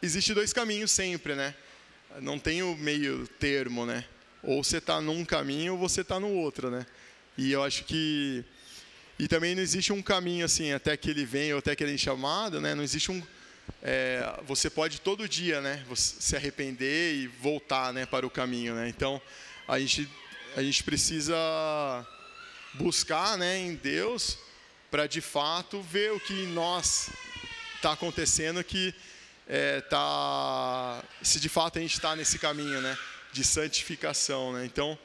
existe dois caminhos sempre, né? Não tem o meio termo, né? Ou você está num caminho ou você está no outro, né? E eu acho que... E também não existe um caminho assim, até que ele venha ou até que ele é chamado, né? Não existe um... você pode todo dia, né, se arrepender e voltar, né, para o caminho, né? Então, a gente precisa buscar, né, em Deus, para de fato ver o que em nós está acontecendo, se de fato a gente está nesse caminho, né, de santificação, né? Então,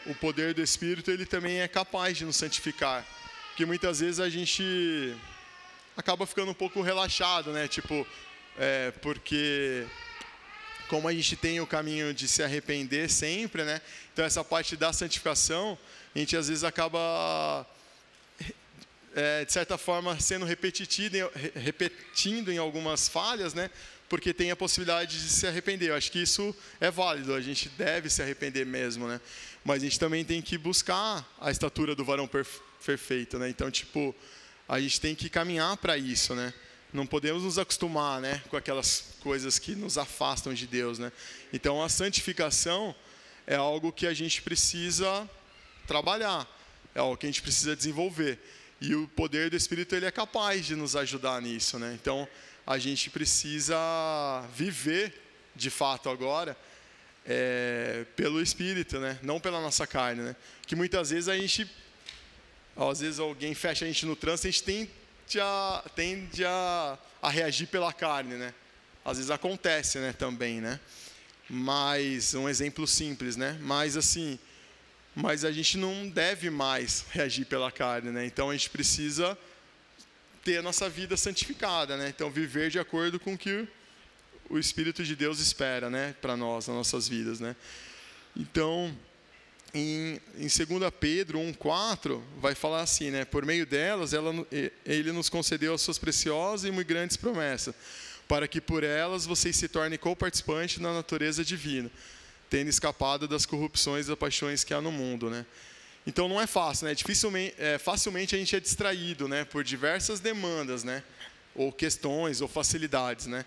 o poder do Espírito, ele também é capaz de nos santificar, porque muitas vezes a gente acaba ficando um pouco relaxado, né? Tipo, porque como a gente tem o caminho de se arrepender sempre, né? Então essa parte da santificação, a gente às vezes acaba de certa forma sendo repetindo em algumas falhas, né? Porque tem a possibilidade de se arrepender. Eu acho que isso é válido, a gente deve se arrepender mesmo, né? Mas a gente também tem que buscar a estatura do varão perfeito, né? Então, tipo, a gente tem que caminhar para isso, né? Não podemos nos acostumar, né, com aquelas coisas que nos afastam de Deus, né? Então, a santificação é algo que a gente precisa trabalhar, é algo que a gente precisa desenvolver. E o poder do Espírito, ele é capaz de nos ajudar nisso, né? Então, a gente precisa viver, de fato, agora, pelo Espírito, né? Não pela nossa carne, né? Que muitas vezes às vezes alguém fecha a gente no trânsito, a gente tende a reagir pela carne, né? Às vezes acontece, né, também, né? Mas, um exemplo simples, né? Mas a gente não deve mais reagir pela carne, né? Então, a gente precisa ter a nossa vida santificada, né? Então, viver de acordo com o que o Espírito de Deus espera, né, para nós, nas nossas vidas, né? Então, em 2 Pedro 1,4, vai falar assim, né? Por meio delas, ele nos concedeu as suas preciosas e muito grandes promessas, para que por elas vocês se tornem co-participantes na natureza divina, tendo escapado das corrupções e das paixões que há no mundo, né? Então não é fácil, né? Facilmente a gente é distraído, né, por diversas demandas, né, ou questões, ou facilidades, né?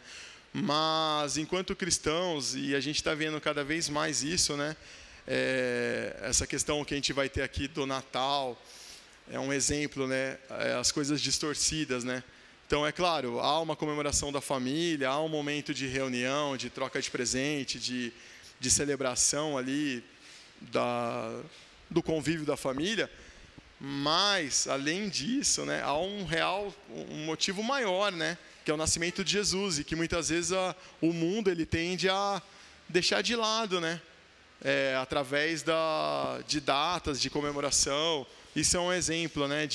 Mas enquanto cristãos, e a gente está vendo cada vez mais isso, né? Essa questão que a gente vai ter aqui do Natal é um exemplo, né? As coisas distorcidas, né? Então, é claro, há uma comemoração da família, há um momento de reunião, de troca de presente, de celebração ali do convívio da família, mas, além disso, né, há um motivo maior, né, que é o nascimento de Jesus, e que muitas vezes o mundo ele tende a deixar de lado, né, através de datas de comemoração. Isso é um exemplo, né,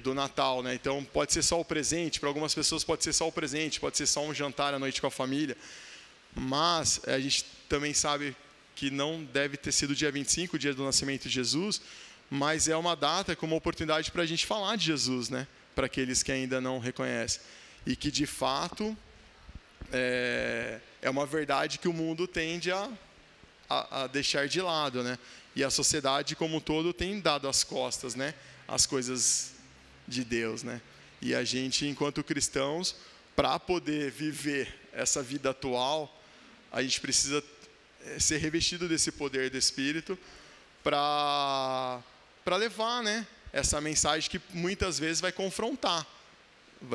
do Natal, né? Então pode ser só o presente, para algumas pessoas pode ser só o presente, pode ser só um jantar à noite com a família, mas a gente também sabe que não deve ter sido dia 25, o dia do nascimento de Jesus, mas é uma data com uma oportunidade para a gente falar de Jesus, né? Para aqueles que ainda não reconhecem, e que de fato é uma verdade que o mundo tende a deixar de lado, né? E a sociedade como um todo tem dado as costas, né, às coisas de Deus, né? E a gente, enquanto cristãos, para poder viver essa vida atual, a gente precisa ser revestido desse poder do Espírito para levar, né, essa mensagem que muitas vezes vai confrontar. Não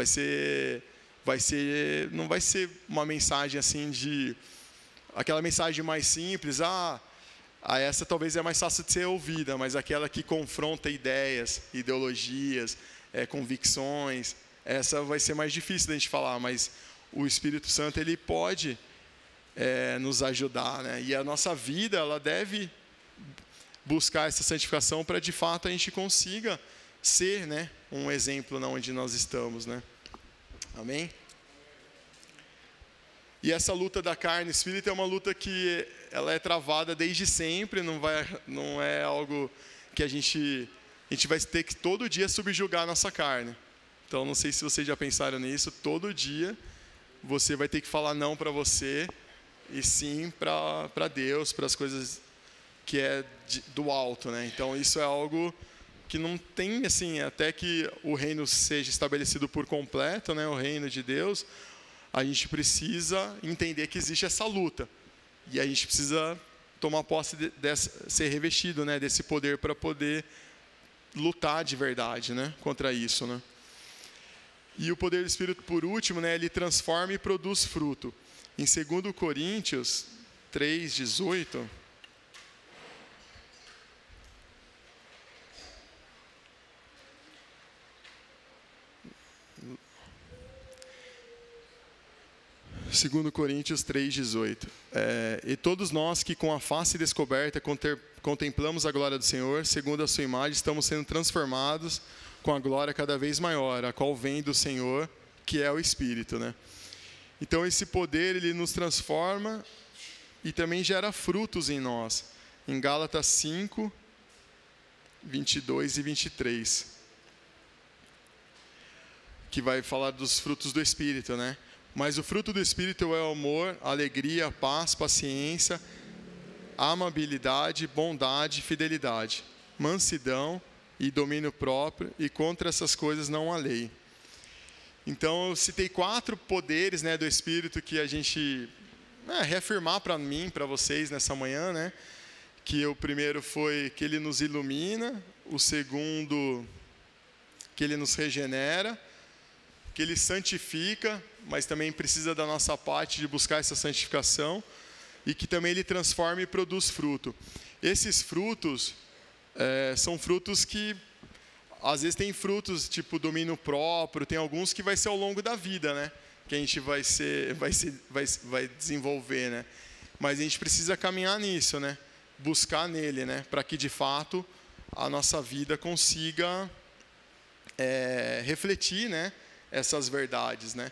vai ser uma mensagem assim aquela mensagem mais simples, essa talvez é mais fácil de ser ouvida, mas aquela que confronta ideias, ideologias, convicções, essa vai ser mais difícil da gente falar, mas o Espírito Santo ele pode nos ajudar, né? E a nossa vida ela deve buscar essa santificação para de fato a gente consiga ser, né, um exemplo na onde nós estamos, né? Amém? E essa luta da carne e espírito é uma luta que ela é travada desde sempre, não é algo que a gente vai ter que todo dia subjugar a nossa carne. Então, não sei se vocês já pensaram nisso, todo dia você vai ter que falar não para você e sim para Deus, para as coisas que é do alto, né? Então, isso é algo que não tem, assim, até que o reino seja estabelecido por completo, né, o reino de Deus, a gente precisa entender que existe essa luta. E a gente precisa tomar posse ser revestido, né, desse poder para poder lutar de verdade, né, contra isso, né? E o poder do Espírito, por último, né, ele transforma e produz fruto. Em 2 Coríntios 3:18... Segundo Coríntios 3:18. E todos nós que com a face descoberta contemplamos a glória do Senhor, segundo a sua imagem, estamos sendo transformados com a glória cada vez maior, a qual vem do Senhor, que é o Espírito, né? Então esse poder, ele nos transforma e também gera frutos em nós. Em Gálatas 5:22 e 23. Que vai falar dos frutos do Espírito, né? Mas o fruto do Espírito é o amor, alegria, paz, paciência, amabilidade, bondade, fidelidade, mansidão e domínio próprio, e contra essas coisas não há lei. Então, eu citei 4 poderes, né, do Espírito que a gente reafirmar para mim, para vocês nessa manhã, né? Que o primeiro foi que ele nos ilumina, o segundo, que ele nos regenera, que ele santifica, mas também precisa da nossa parte de buscar essa santificação, e que também ele transforma e produz fruto. Esses frutos são frutos que, às vezes, tem frutos tipo domínio próprio, tem alguns que vai ser ao longo da vida, né? Que a gente vai desenvolver, né? Mas a gente precisa caminhar nisso, né? Buscar nele, né? Para que, de fato, a nossa vida consiga refletir, né? Essas verdades, né?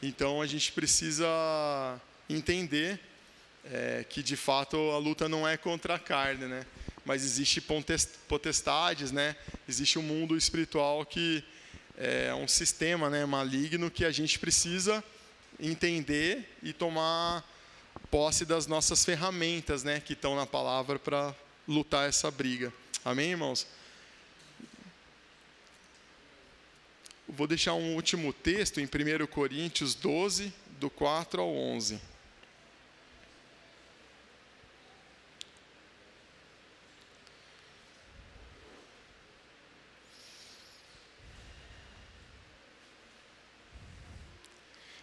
Então a gente precisa entender que de fato a luta não é contra a carne, né? Mas existe potestades, né? Existe um mundo espiritual que é um sistema, né, maligno, que a gente precisa entender e tomar posse das nossas ferramentas, né, que estão na palavra para lutar essa briga. Amém, irmãos? Vou deixar um último texto em 1 Coríntios 12, do 4 ao 11.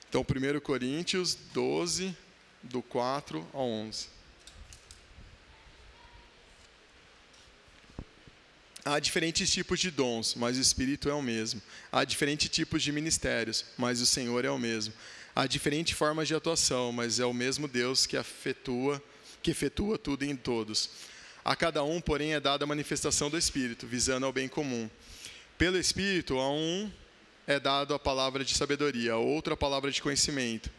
Então, 1 Coríntios 12, do 4 ao 11. Há diferentes tipos de dons, mas o Espírito é o mesmo. Há diferentes tipos de ministérios, mas o Senhor é o mesmo. Há diferentes formas de atuação, mas é o mesmo Deus que efetua tudo em todos. A cada um, porém, é dada a manifestação do Espírito, visando ao bem comum. Pelo Espírito, a um é dado a palavra de sabedoria, a outro a palavra de conhecimento,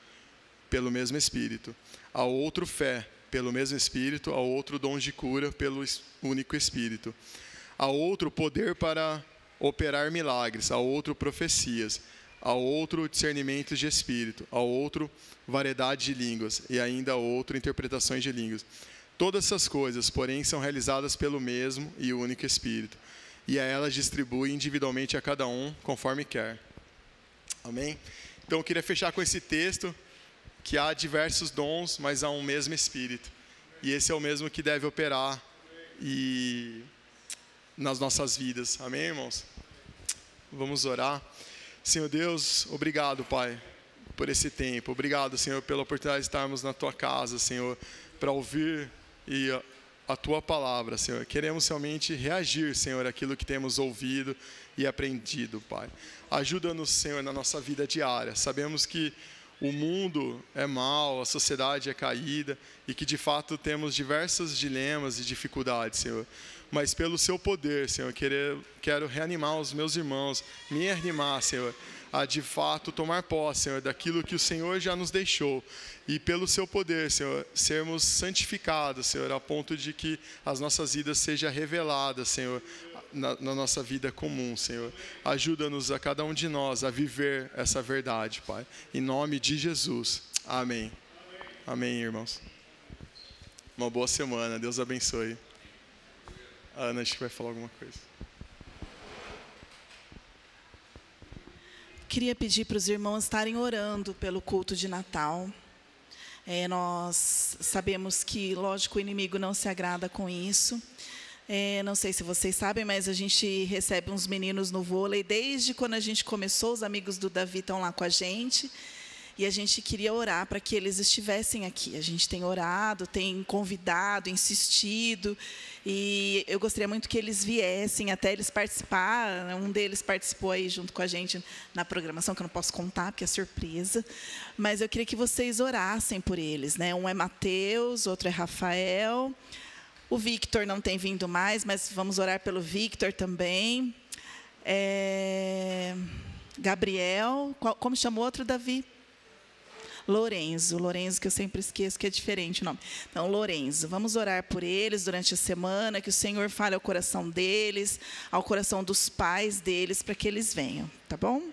pelo mesmo Espírito. A outro fé, pelo mesmo Espírito. A outro dom de cura, pelo único Espírito. A outro poder para operar milagres, a outro profecias, a outro discernimento de espírito, a outro variedade de línguas e ainda a outro interpretações de línguas. Todas essas coisas, porém, são realizadas pelo mesmo e único Espírito, e a elas distribui individualmente a cada um conforme quer. Amém? Então eu queria fechar com esse texto, que há diversos dons, mas há um mesmo Espírito, e esse é o mesmo que deve operar nas nossas vidas. Amém, irmãos? Vamos orar. Senhor Deus, obrigado, Pai, por esse tempo. Obrigado, Senhor, pela oportunidade de estarmos na Tua casa, Senhor, para ouvir a Tua palavra, Senhor. Queremos realmente reagir, Senhor, àquilo que temos ouvido e aprendido, Pai. Ajuda-nos, Senhor, na nossa vida diária. Sabemos que o mundo é mau, a sociedade é caída e que de fato temos diversos dilemas e dificuldades, Senhor. Mas pelo seu poder, Senhor, quero reanimar os meus irmãos, me reanimar, Senhor, a de fato tomar posse, Senhor, daquilo que o Senhor já nos deixou. E pelo seu poder, Senhor, sermos santificados, Senhor, a ponto de que as nossas vidas sejam reveladas, Senhor, na nossa vida comum, Senhor. Ajuda-nos a cada um de nós a viver essa verdade, Pai. Em nome de Jesus. Amém. Amém, irmãos. Uma boa semana. Deus abençoe. A Ana, acho que vai falar alguma coisa. Queria pedir para os irmãos estarem orando pelo culto de Natal. Nós sabemos que, lógico, o inimigo não se agrada com isso. Não sei se vocês sabem, mas a gente recebe uns meninos no vôlei. Desde quando a gente começou, os amigos do Davi estão lá com a gente. E a gente queria orar para que eles estivessem aqui. A gente tem orado, tem convidado, insistido. E eu gostaria muito que eles viessem, até eles participar. Um deles participou aí junto com a gente na programação, que eu não posso contar, porque é surpresa. Mas eu queria que vocês orassem por eles, né? Um é Mateus, outro é Rafael. O Victor não tem vindo mais, mas vamos orar pelo Victor também. Gabriel, como chama o outro, Davi? Lorenzo, que eu sempre esqueço que é diferente o nome. Então, Lorenzo, vamos orar por eles durante a semana, que o Senhor fale ao coração deles, ao coração dos pais deles, para que eles venham, tá bom?